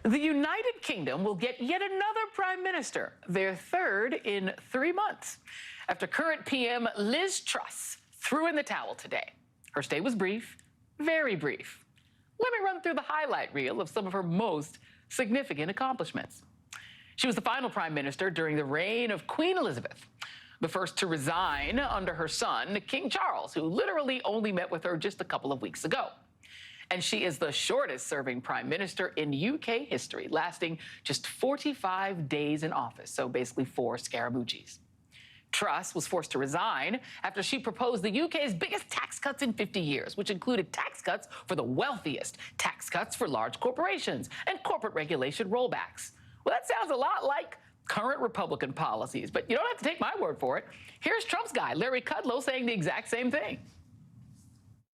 The United Kingdom will get yet another prime minister, their third in 3 months, after current PM Liz Truss threw in the towel today. Her stay was brief, very brief. Let me run through the highlight reel of some of her most significant accomplishments. She was the final prime minister during the reign of Queen Elizabeth, the first to resign under her son, King Charles, who literally only met with her just a couple of weeks ago. And she is the shortest serving prime minister in UK history, lasting just 45 days in office, so basically 4 Scaramucci's. Truss was forced to resign after she proposed the UK's biggest tax cuts in 50 years, which included tax cuts for the wealthiest, tax cuts for large corporations, and corporate regulation rollbacks. Well, that sounds a lot like current Republican policies, but you don't have to take my word for it. Here's Trump's guy, Larry Kudlow, saying the exact same thing.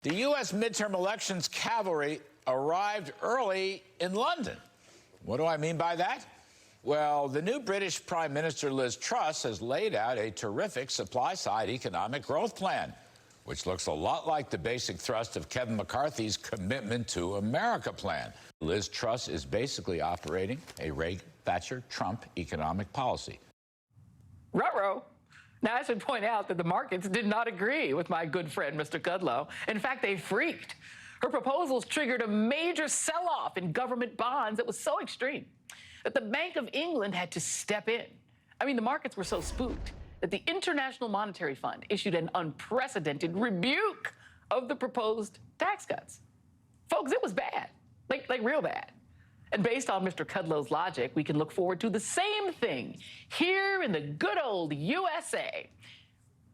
The U.S. midterm elections cavalry arrived early in London. What do I mean by that? Well, the new British Prime Minister Liz Truss has laid out a terrific supply-side economic growth plan, which looks a lot like the basic thrust of Kevin McCarthy's Commitment to America plan. Liz Truss is basically operating a Reagan-Thatcher-Trump economic policy. Ruh-roh. Now, I should point out that the markets did not agree with my good friend, Mr. Kudlow. In fact, they freaked. Her proposals triggered a major sell-off in government bonds that was so extreme that the Bank of England had to step in. I mean, the markets were so spooked that the International Monetary Fund issued an unprecedented rebuke of the proposed tax cuts. Folks, it was bad, like real bad. And based on Mr. Kudlow's logic, we can look forward to the same thing here in the good old USA.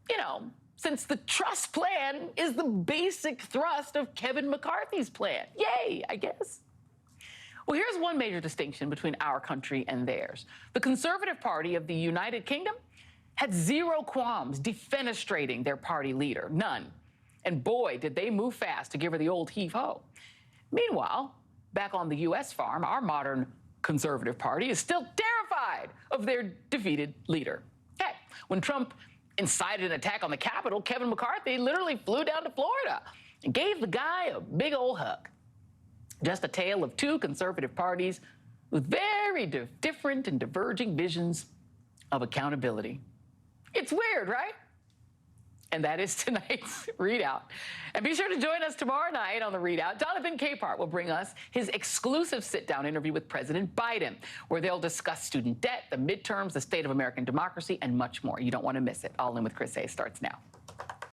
You know, since the Truss plan is the basic thrust of Kevin McCarthy's plan. Yay, I guess. Well, here's one major distinction between our country and theirs. The Conservative Party of the United Kingdom had zero qualms defenestrating their party leader, none. And boy, did they move fast to give her the old heave-ho. Meanwhile, back on the U.S. farm, our modern Conservative Party is still terrified of their defeated leader. Heck, when Trump incited an attack on the Capitol, Kevin McCarthy literally flew down to Florida and gave the guy a big old hug. Just a tale of 2 conservative parties with very different and diverging visions of accountability. It's weird, right? And that is tonight's Reidout. And be sure to join us tomorrow night on the Reidout. Jonathan Capehart will bring us his exclusive sit-down interview with President Biden, where they'll discuss student debt, the midterms, the state of American democracy, and much more. You don't want to miss it. All In with Chris A starts now.